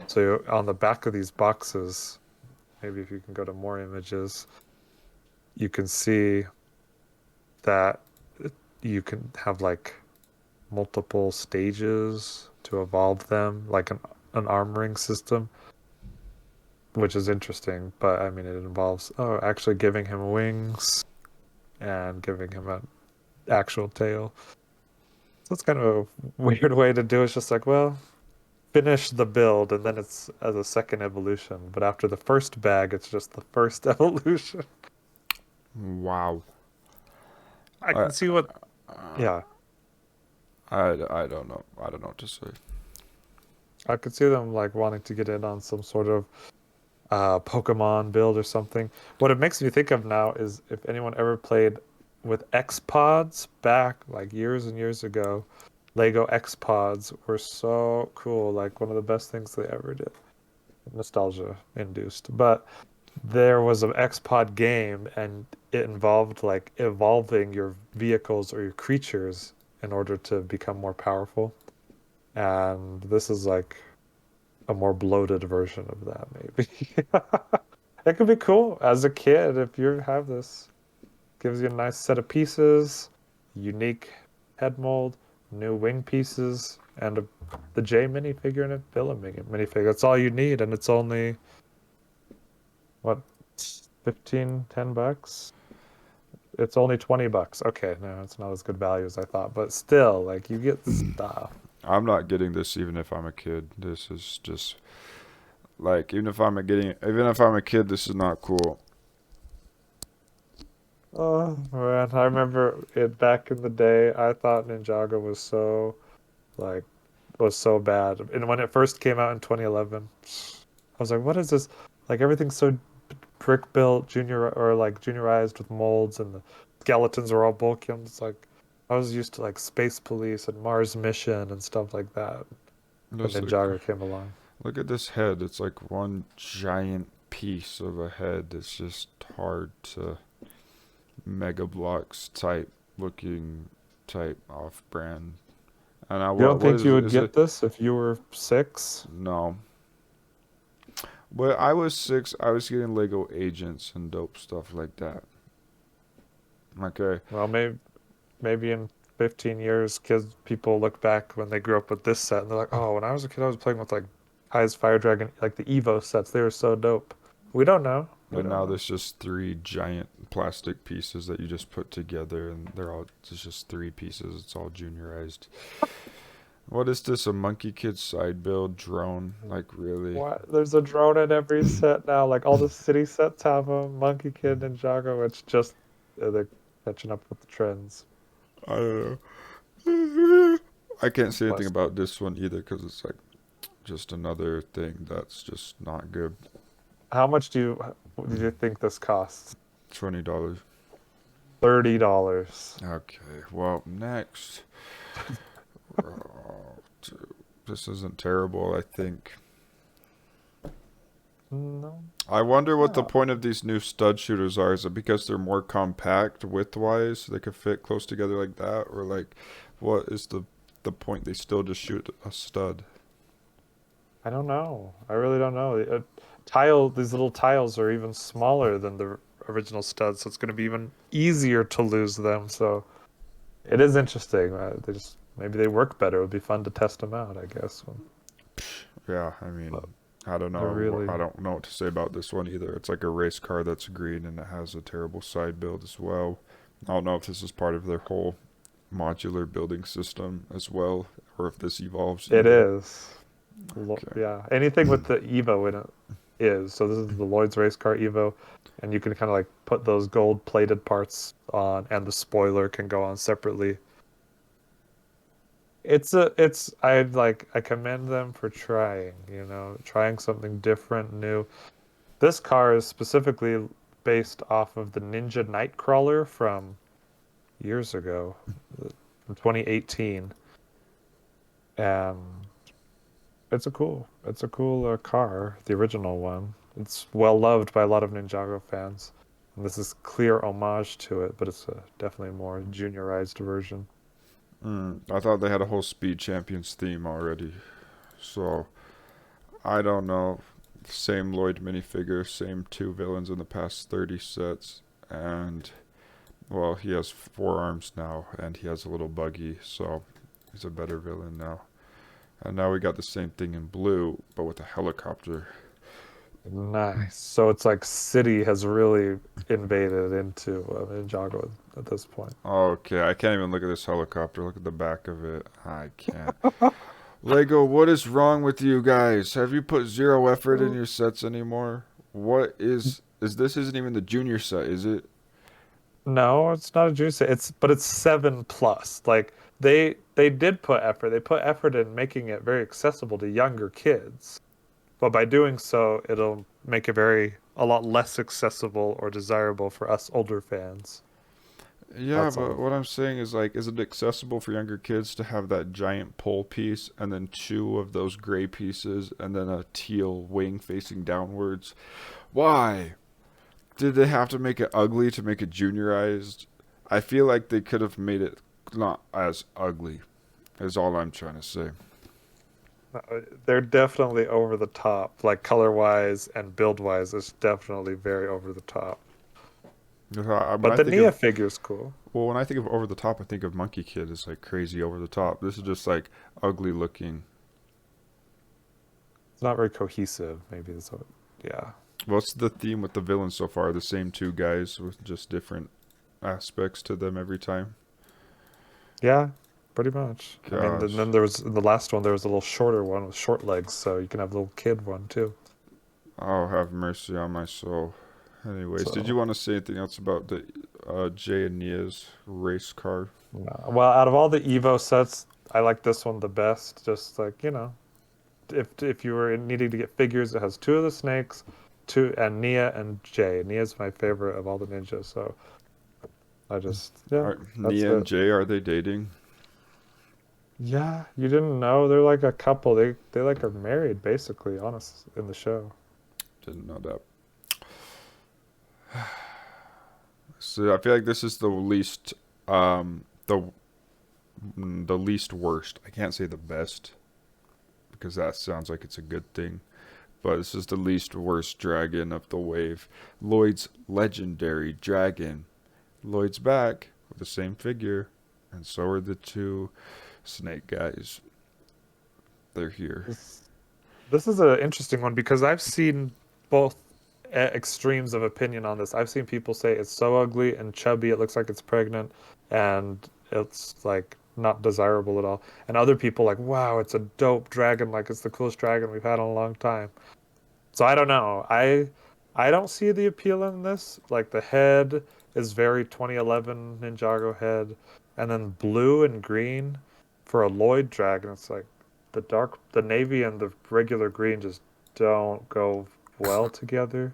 So on the back of these boxes, maybe if you can go to more images, you can see that you can have like multiple stages to evolve them, like an armoring system, which is interesting. But I mean, it involves actually giving him wings and giving him an actual tail. So it's kind of a weird way to do it. It's just like, well, finish the build and then it's as a second evolution. But after the first bag, it's just the first evolution. Wow. I I can see what. Yeah, I don't know. I don't know what to say. I could see them like wanting to get in on some sort of Pokemon build or something. What it makes me think of now is if anyone ever played with X Pods back like years and years ago, Lego X Pods were so cool. Like one of the best things they ever did. Nostalgia induced. But there was an X Pod game and it involved like evolving your vehicles or your creatures in order to become more powerful. And this is like a more bloated version of that, maybe. It could be cool as a kid if you have this. Gives you a nice set of pieces, unique head mold, new wing pieces, and the J minifigure and a Villa minifigure. That's all you need, and it's only what, 15, 10 bucks? It's only 20 bucks. Okay, no, it's not as good value as I thought, but still, like you get stuff. I'm not getting this even if I'm a kid. This is just like even if I'm a kid, this is not cool. Oh man, I remember it back in the day. I thought Ninjago was so like was so bad. And when it first came out in 2011, I was like, what is this? Like everything's so brick built, junior or like juniorized with molds, and the skeletons are all bulky. And it's like I was used to like Space Police and Mars Mission and stuff like that when Just Ninjago came along. look at this head. It's like one giant piece of a head. It's just hard to Mega Blocks type off brand. And I You don't what think is you it? would Is it get this if you were 6? no? When I was 6, I was getting Lego agents and dope stuff like that. Okay, Well, maybe in 15 years, kids people look back when they grew up with this set and they're like, oh, when I was a kid, I was playing with like High's Fire Dragon, like the Evo sets. They were so dope. We don't know. We and don't now know. there's just 3 giant plastic pieces that you just put together, and it's just 3 pieces. It's all juniorized. What is this? A Monkey Kid side build drone? Like really? What? There's a drone in every set now. Like all the city sets have a Monkey Kid Ninjago. It's just they're catching up with the trends. I don't know. I can't say anything Plus, about this one either because it's like just another thing that's just not good. how much do you think this costs? $20. $30. Okay, well, next. Uh, this isn't terrible, I think. No. I wonder what the No. point of these new stud shooters are. Is it because they're more compact width-wise, so they could fit close together like that? Or, like, what is the point? They still just shoot a stud. I don't know. I really don't know. These little tiles are even smaller than the original studs, so it's going to be even easier to lose them. So it is interesting. They just maybe they work better. It would be fun to test them out, I guess. Yeah, I mean, But I don't they're know. really I don't know what to say about this one either. It's like a race car that's green and it has a terrible side build as well. I don't know if this is part of their whole modular building system as well, or if this evolves it either. is. Okay. Yeah, anything with the Evo in it is. So this is the Lloyd's race car Evo, and you can kind of like put those gold plated parts on, and the spoiler can go on separately. I commend them for trying something different, new. This car is specifically based off of the Ninja Nightcrawler from years ago, from 2018. And it's a cool car, the original one. It's well loved by a lot of Ninjago fans. And this is clear homage to it, but it's definitely a more juniorized version. I thought they had a whole Speed Champions theme already. So, I don't know. Same Lloyd minifigure, same 2 villains in the past 30 sets. And, well, he has 4 arms now, and he has a little buggy, so he's a better villain now. And now we got the same thing in blue, but with a helicopter. Nice. So it's like City has really invaded into Ninjago at this point. Okay, I can't even look at this helicopter. Look at the back of it. I can't. Lego, what is wrong with you guys? Have you put zero effort in your sets anymore? What is this isn't even the junior set, is it? No, it's not a juice. But it's 7 plus. Like they did put effort. They put effort in making it very accessible to younger kids. But by doing so, it'll make it a lot less accessible or desirable for us older fans. Yeah, That's but all. what I'm saying is like, is it accessible for younger kids to have that giant pole piece and then 2 of those gray pieces and then a teal wing facing downwards? Why? Did they have to make it ugly to make it juniorized? I feel like they could have made it not as ugly, is all I'm trying to say. They're definitely over the top, like color wise and build wise. It's definitely very over the top. When But I the think Nia of figure's cool. well, when I think of over the top, I think of Monkey Kid as like crazy over the top. This is just like ugly looking. It's not very cohesive. Maybe that's what. Yeah, What's the theme with the villains so far? The same two guys with just different aspects to them every time. yeah, pretty much. I mean, Gosh. then there was in the last one. There was a little shorter one with short legs, so you can have a little kid one too. Oh, have mercy on my soul. Anyways, did you So, want to say anything else about the Jay and Nia's race car? well, out of all the Evo sets, I like this one the best. Just like if you were needing to get figures, it has two of the snakes, two and Nia and Jay. Nia's my favorite of all the ninjas, so yeah, Are that's Nia and it. Jay, are they dating? Yeah, you didn't know they're like a couple. They like are married basically, honest in the show. Didn't know that. So I feel like this is the least worst. I can't say the best because that sounds like it's a good thing. But this is the least worst dragon of the wave. Lloyd's legendary dragon. Lloyd's back with the same figure, and so are the two snake guys. They're here. This this is an interesting one because I've seen both extremes of opinion on this. I've seen people say it's so ugly and chubby, it looks like it's pregnant, and it's like not desirable at all. And other people like, wow, it's a dope dragon, like it's the coolest dragon we've had in a long time. So I don't know. I don't see the appeal in this. Like the head is very 2011 Ninjago head, and then blue and green for a Lloyd dragon. It's like the navy and the regular green just don't go well together.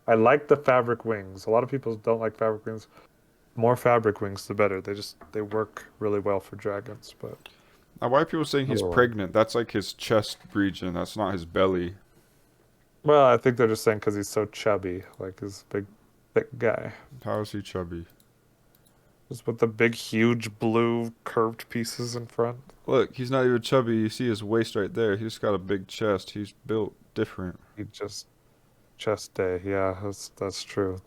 I like the fabric wings. A lot of people don't like fabric wings. More fabric wings, the better. They work really well for dragons. But Now, why are people saying he's otherwise, pregnant? That's like his chest region. That's not his belly. well, I think they're just saying because he's so chubby, like he's a big, thick guy. How is he chubby? Just with the big, huge blue curved pieces in front. Look, he's not even chubby. You see his waist right there. He's got a big chest. He's built different. He just chest day. Yeah, that's true.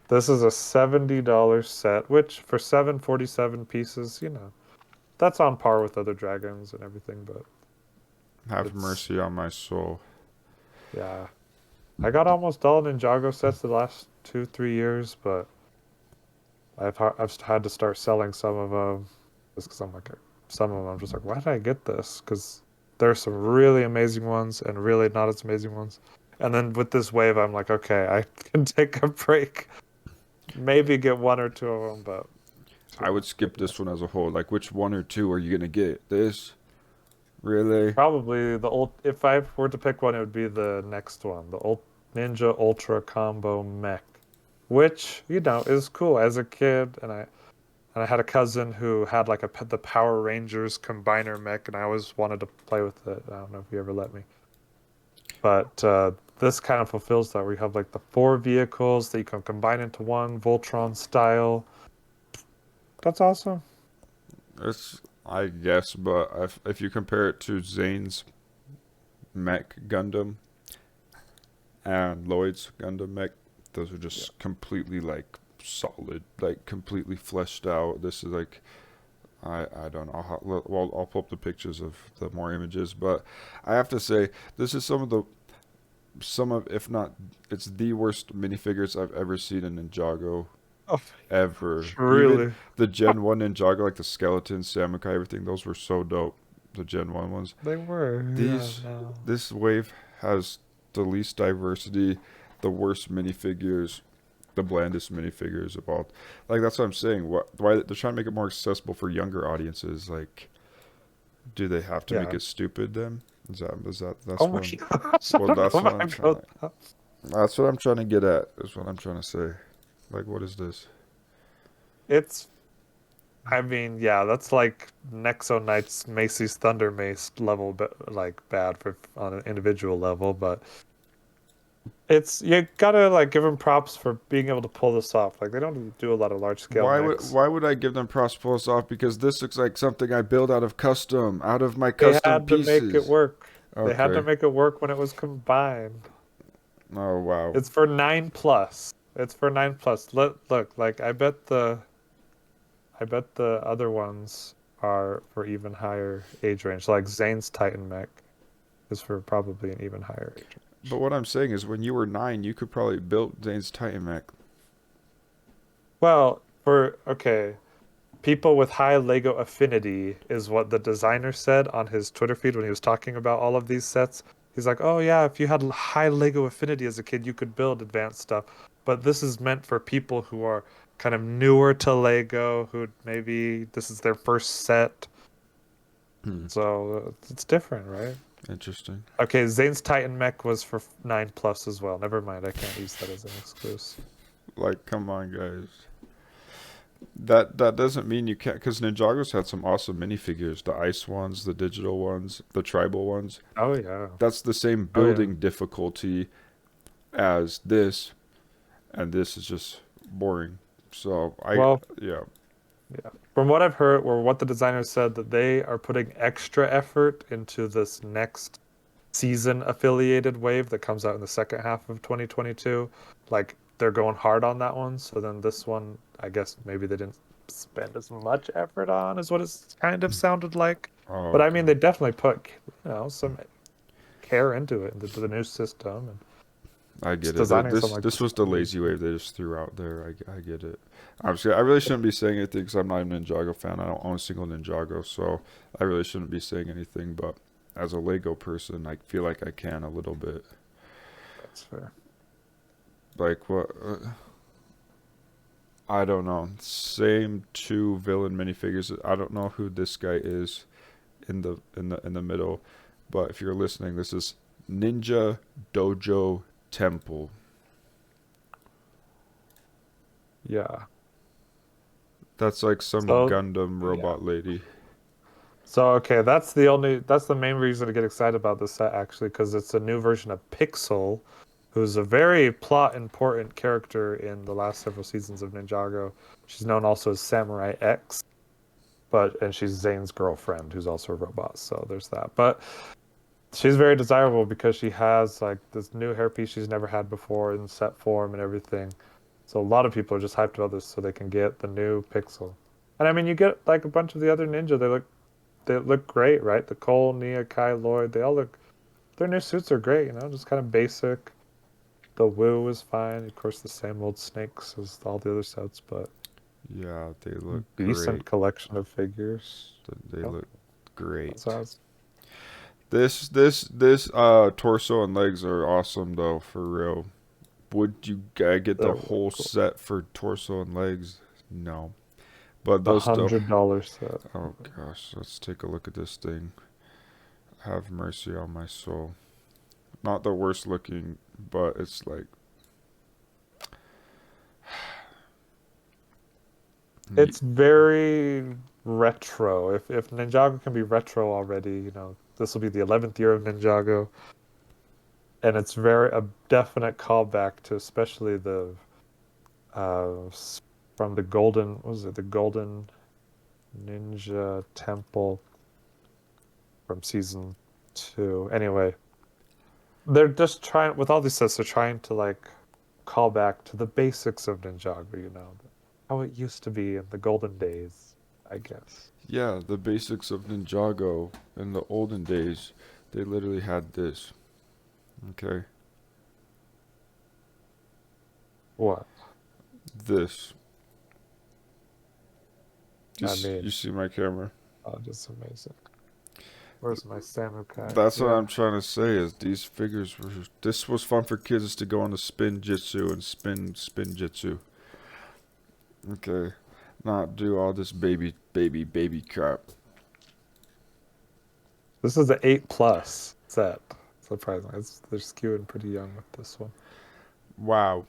This is a $70 set, which for 747 pieces, that's on par with other dragons and everything. But Have it's mercy on my soul. yeah, I got almost all Ninjago sets the last 2, 3 years, but I've had to start selling some of them just because I'm like some of them I'm just like, why did I get this? Because there's some really amazing ones and really not as amazing ones. And then with this wave, I'm like, okay, I can take a break, maybe get one or two of them, but I would skip this one as a whole. Like, which one or two are you gonna get? This? Really? probably the old. If I were to pick one, it would be the next one, the old Ninja Ultra Combo Mech, which is cool as a kid, and I had a cousin who had like the Power Rangers combiner mech, and I always wanted to play with it. I don't know if you ever let me, but this kind of fulfills that. Where you have like the four vehicles that you can combine into one Voltron style. That's awesome. It's, I guess, but if you compare it to Zane's Mech Gundam and Lloyd's Gundam Mech, those are Yeah. just completely like solid, like completely fleshed out. This is like I don't know how. Well, I'll pull up the pictures of the more images, but I have to say this is some of if not it's the worst minifigures I've ever seen in Ninjago Oh, ever. Even really? the Gen 1 Ninjago, like the skeleton, Samukai, everything, those were so dope. The Gen 1 ones. They were. Yeah. These, No. this wave has the least diversity, the worst minifigures, the blandest minifigures of all. Like, that's what I'm saying. Why they're trying to make it more accessible for younger audiences. Like, do they have to make Yeah. it stupid then? That's Oh my what gosh! I well, don't that's know what if I'm I trying wrote to, that. that's what I'm trying to get at, is what I'm trying to say. Like, what is this? It's I mean, yeah, that's like Nexo Knight's Macy's Thunder Mace level, but like bad for on an individual level. But it's you gotta like give them props for being able to pull this off. Like they don't do a lot of large scale mechs. Why would I give them props pulls off? Because this looks like something I build out of my custom They had to make it pieces. work. They had to Okay. make it work when it was combined. Oh wow. It's for 9 plus. It's for 9 plus. Look, like I bet the other ones are for even higher age range. Like Zane's Titan Mech is for probably an even higher age But range. what I'm saying is, when you were 9, you could probably build Zane's Titan mech. Well, okay, people with high Lego affinity is what the designer said on his Twitter feed when he was talking about all of these sets. He's like, "Oh yeah, if you had high Lego affinity as a kid, you could build advanced stuff." But this is meant for people who are kind of newer to Lego, who maybe this is their first set. Hmm. So it's different, right? Interesting. Okay, Zane's Titan Mech was for 9 plus as well. Never mind, I can't use that as an exclusive. Like, come on, guys. That doesn't mean you can't, because Ninjago's had some awesome minifigures. The ice ones, the digital ones, the tribal ones. Oh yeah. That's the same Oh yeah. building difficulty as this, and this is just boring. So Well, yeah. yeah. From what I've heard, or what the designers said, that they are putting extra effort into this next season affiliated wave that comes out in the second half of 2022. Like they're going hard on that one. So then this one, I guess maybe they didn't spend as much effort on, is what it's kind of sounded like. Oh, But I okay. mean, they definitely put, some care into it, into the new system, and I just get it. designing something like This this. was the lazy wave they just threw out there. I get it. I really shouldn't be saying anything because I'm not a Ninjago fan. I don't own a single Ninjago, so I really shouldn't be saying anything. But as a Lego person, I feel like I can a little bit. That's fair. Like what? I don't know. Same two villain minifigures. I don't know who this guy is in the middle, but if you're listening, this is Ninja Dojo Temple. Yeah. That's like some So Gundam yeah. robot lady. So okay, that's the main reason to get excited about this set actually, because it's a new version of Pixel, who's a very plot important character in the last several seasons of Ninjago. She's known also as Samurai X, and she's Zane's girlfriend, who's also a robot. So there's that. But she's very desirable because she has like this new hairpiece she's never had before in set form and everything. So a lot of people are just hyped about this so they can get the new Pixel. And I mean, you get like a bunch of the other ninja. They look great, right? The Cole, Nia, Kai, Lloyd, they all look. Their new suits are great, just kind of basic. The Woo is fine. Of course, the same old snakes as all the other sets, but Yeah, they look decent great. collection of figures. They Yep, look that's how great. it's. This torso and legs are awesome though, for real. Would you get the They're really whole cool. set for torso and legs? No. But A those though. $100 set. Oh gosh, let's take a look at this thing. Have mercy on my soul. Not the worst looking, but it's like It's very retro. If Ninjago can be retro already, this will be the 11th year of Ninjago, and it's very a definite callback to especially the from the golden, what was it, the golden Ninja Temple from season 2. Anyway, they're just trying with all these sets. They're trying to like call back to the basics of Ninjago. How it used to be in the golden days, I guess. yeah, the basics of Ninjago in the olden days. They literally had this. Okay, What? this. I You mean, see my camera? oh, just amazing. Where's my samurai? That's what Yeah. I'm trying to say. Is these figures were. This was fun for kids to go into spin jitsu and spin jitsu. Okay, not do all this baby crap. This is the 8 plus set. Surprisingly, they're skewing pretty young with this one. Wow.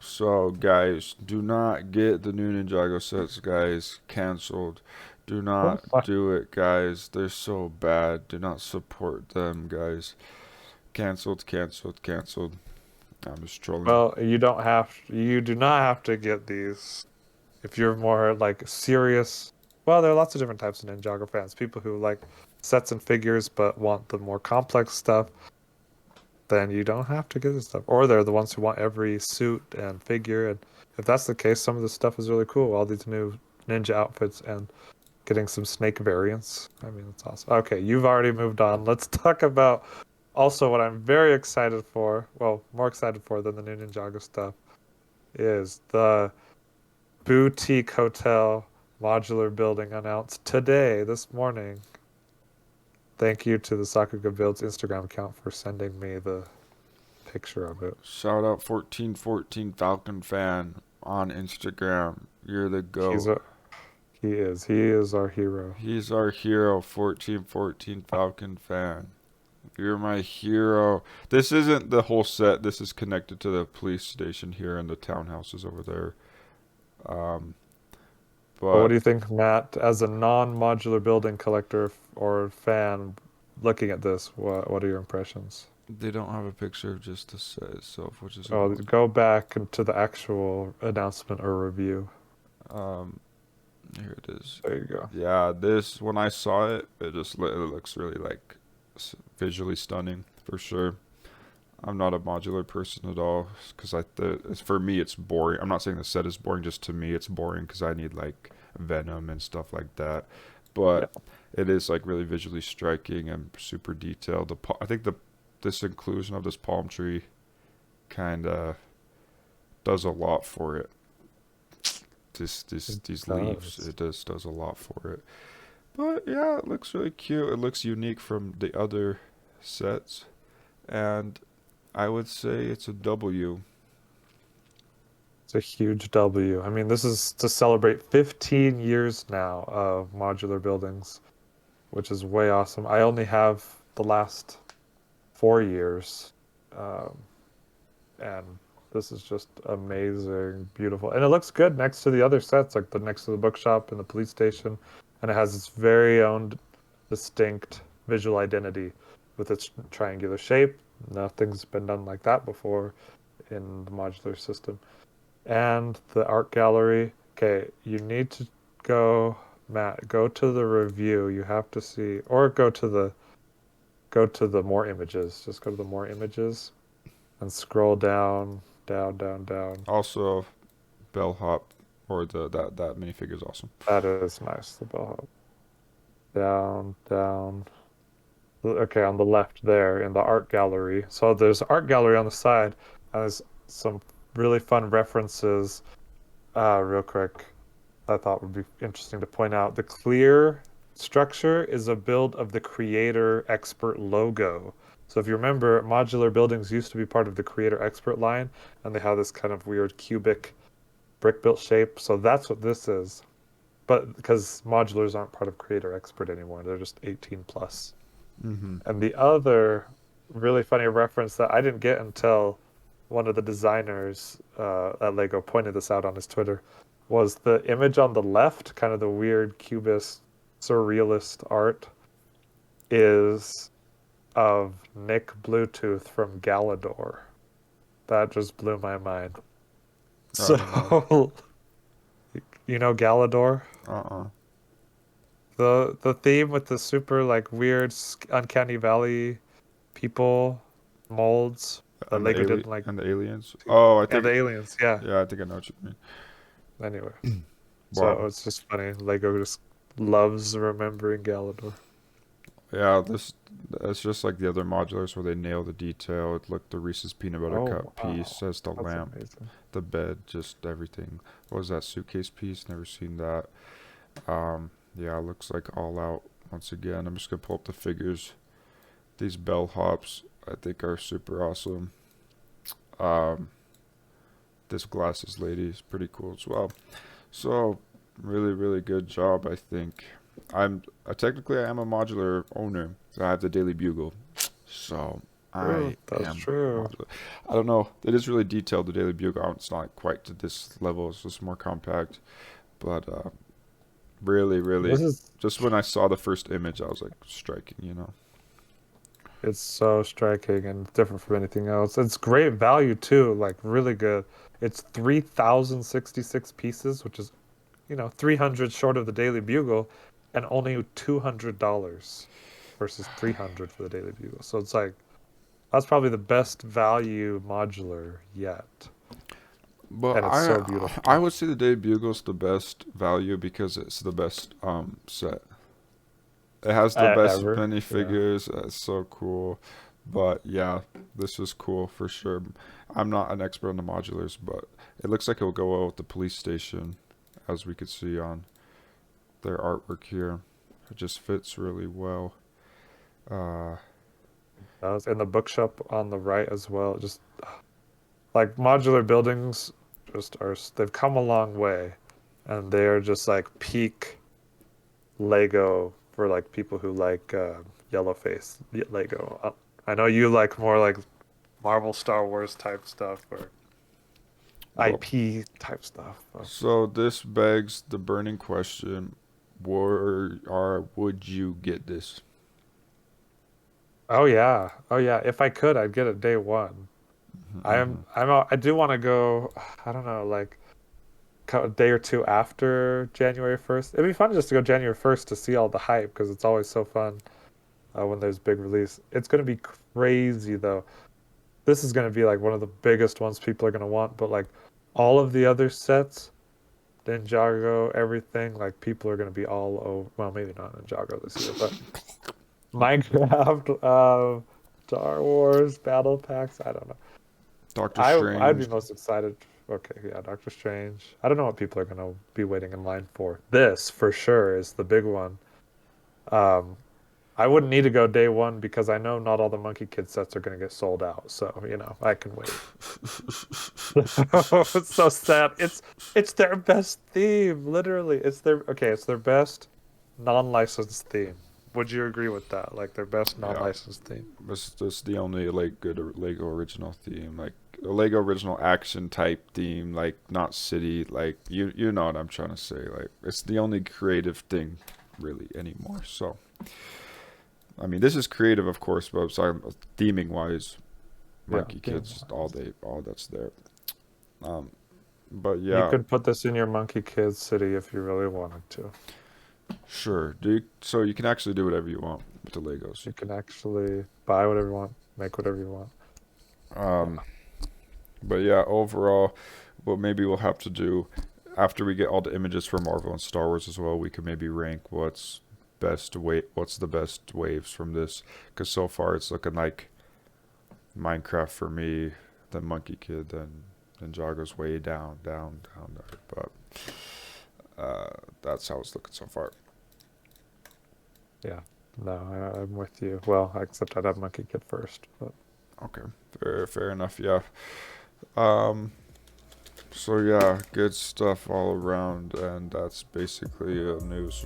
So guys, do not get the new Ninjago sets, guys. Cancelled. Do Oh, not do it, guys. They're so bad. Do not support them, guys. Cancelled, cancelled, cancelled. I'm just trolling. well, you do not have to get these if you're more like serious. Well, there are lots of different types of Ninjago fans. People who like sets and figures but want the more complex stuff, then you don't have to get this stuff. Or they're the ones who want every suit and figure. And if that's the case, some of this stuff is really cool. All these new ninja outfits and getting some snake variants. I mean, it's awesome. Okay, you've already moved on. Let's talk about also what I'm very excited for. Well, more excited for than the new Ninjago stuff is the boutique hotel modular building announced today, this morning. Thank you to the Sakuga Builds Instagram account for sending me the picture of it. Shout out 1414 Falcon fan on Instagram. You're the He's GOAT. a he is. He is our hero. He's our hero, 1414 Falcon fan. You're my hero. This isn't the whole set. This is connected to the police station here and the townhouses over there. Um, But what but do you think, Matt, as a non-modular building collector or fan, looking at this, what are your impressions? they don't have a picture of just the set itself, which is Oh, annoying. go back to the actual announcement or review. Um, Here it is. There you go. Yeah, this when I saw it, it looks really like visually stunning for sure. I'm not a modular person at all because for me it's boring. I'm not saying the set is boring, just to me it's boring because I need like Venom and stuff like that. Yeah. But it is like really visually striking and super detailed. I think this inclusion of this palm tree kind of does a lot for it. These leaves, it does a lot for it. But yeah, it looks really cute. It looks unique from the other sets, and I would say it's a W. It's a huge W. I mean, this is to celebrate 15 years now of modular buildings, which is way awesome. I only have the last 4 years, um, and this is just amazing, beautiful, and it looks good next to the other sets, like the next to the bookshop and the police station, and it has its very own distinct visual identity with its triangular shape. Nothing's been done like that before in the modular system. And the art gallery. Okay, you need to go, Matt, go to the review. You have to see, or go to the more images. Just go to the more images and scroll down, down, down, down. Also, bellhop or that minifigure is awesome. That is nice. The bellhop. Down, down. Okay, on the left there in the art gallery. So there's art gallery on the side. And there's some really fun references. Real quick, I thought would be interesting to point out. The clear structure is a build of the Creator Expert logo. So if you remember, modular buildings used to be part of the Creator Expert line, and they have this kind of weird cubic brick built shape. So that's what this is. But because modulars aren't part of Creator Expert anymore, they're just 18 plus. Mm-hmm. And the other really funny reference that I didn't get until one of the designers at Lego pointed this out on his Twitter was the image on the left, kind of the weird cubist surrealist art, is of Nick Bluetooth from Galador. That just blew my mind. So, you know Galador? Uh-uh. The theme with the super like weird uncanny valley people molds that Lego didn't like, And the aliens. Oh, I and the think. aliens, yeah. Yeah, I think I know what you mean. Anyway, so Wow. it's just funny. Lego just loves remembering Galador. Yeah, it's just like the other modulars where they nail the detail. It looked the Reese's peanut butter Oh cup piece, wow, says the that's lamp, amazing. the bed, just everything. What was that suitcase piece? Never seen that. Yeah, it looks like all out once again. I'm just gonna pull up the figures. These bellhops I think are super awesome. Um, this glasses lady is pretty cool as well. So really, really good job, I think. Technically I am a modular owner. So I have the Daily Bugle. So True, I that's am true. modular. I don't know. It is really detailed, the Daily Bugle. It's not quite to this level. It's just more compact. But really, really, This is just when I saw the first image, I was like striking. It's so striking and different from anything else. It's great value too, like really good. It's 3,066 pieces, which is 300 short of the Daily Bugle, and only $200. versus 300 for the Daily Bugle. So it's like that's probably the best value modular yet, But and it's so beautiful. I would say the Daily Bugle's the best value because it's the best set. It has the best Ever. minifigures. It's so cool. But yeah, this is cool for sure. I'm not an expert on the modulars, but it looks like it'll go well with the police station, as we could see on their artwork here. It just fits really well. And the bookshop on the right as well. Just like modular buildings, they've come a long way, and they are just like peak Lego for like people who like Yellowface Lego. I know you like more like Marvel, Star Wars type stuff or IP type stuff. So this begs the burning question: would you get this? Oh yeah, If I could, I'd get it day one. I do want to go. I don't know, like a day or two after January 1st. It'd be fun just to go January 1st to see all the hype because it's always so fun when there's big release. It's gonna be crazy though. This is gonna be like one of the biggest ones people are gonna want. But like all of the other sets, Ninjago, everything, like people are gonna be all over. Well, maybe not Ninjago this year, but Minecraft, Star Wars, battle packs. I don't know. Doctor I'd be Strange. most excited. Okay, yeah, Doctor Strange. I don't know what people are gonna be waiting in line for. This for sure is the big one. Um, I wouldn't need to go day one because I know not all the Monkey Kid sets are gonna get sold out. So I can wait. It's so sad. It's their best theme, literally. It's their best non-licensed theme. Would you agree with that? Like their best Yeah, non-licensed theme. it's just the only like good Lego original theme, like a Lego original action type theme, like not city, like you know what I'm trying to say. Like it's the only creative thing really anymore. So I mean, this is creative, of course, but sorry, theming wise, Monkey Kids all that's there. But You yeah, could put this in your Monkey Kids city if you really wanted to. sure. So you can actually do whatever you want with the Legos. You can actually buy whatever you want, make whatever you want. Um, but yeah, overall, what maybe we'll have to do after we get all the images for Marvel and Star Wars as well, we could maybe rank what's the best waves from this, because so far it's looking like Minecraft for me, then Monkey Kid, then Ninjago's way down there, but that's how it's looking so far. Yeah, no, I'm with you. Well, except I'd have Monkey Kid first. But Okay, fair enough. Yeah. So yeah, good stuff all around, and that's basically news.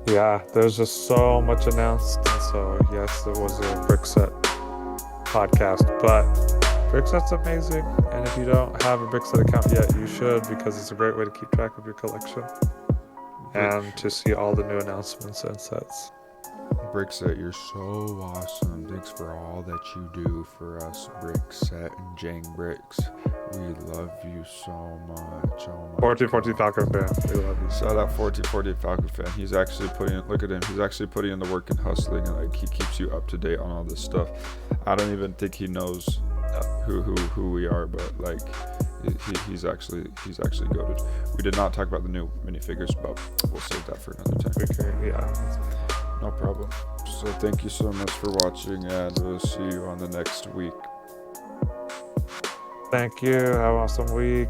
yeah, there's just so much announced. And so yes, it was a Brickset podcast, but Brickset's amazing. And if you don't have a Brickset account yet, you should because it's a great way to keep track of your collection and to see all the new announcements and sets. Brickset, you're so awesome. Thanks for all that you do for us, Brickset and Jang Bricks. We love you so much. Oh my 4040 Falcon fan, we love you. Shout out 4040 Falcon fan. He's actually look at him. He's actually putting in the work and hustling, and like he keeps you up to date on all this stuff. I don't even think he knows who we are, but like he's actually goated. We did not talk about the new minifigures, but we'll save that for another time. Okay, yeah. No problem. So thank you so much for watching, and we'll see you on the next week. Thank you. Have an awesome week.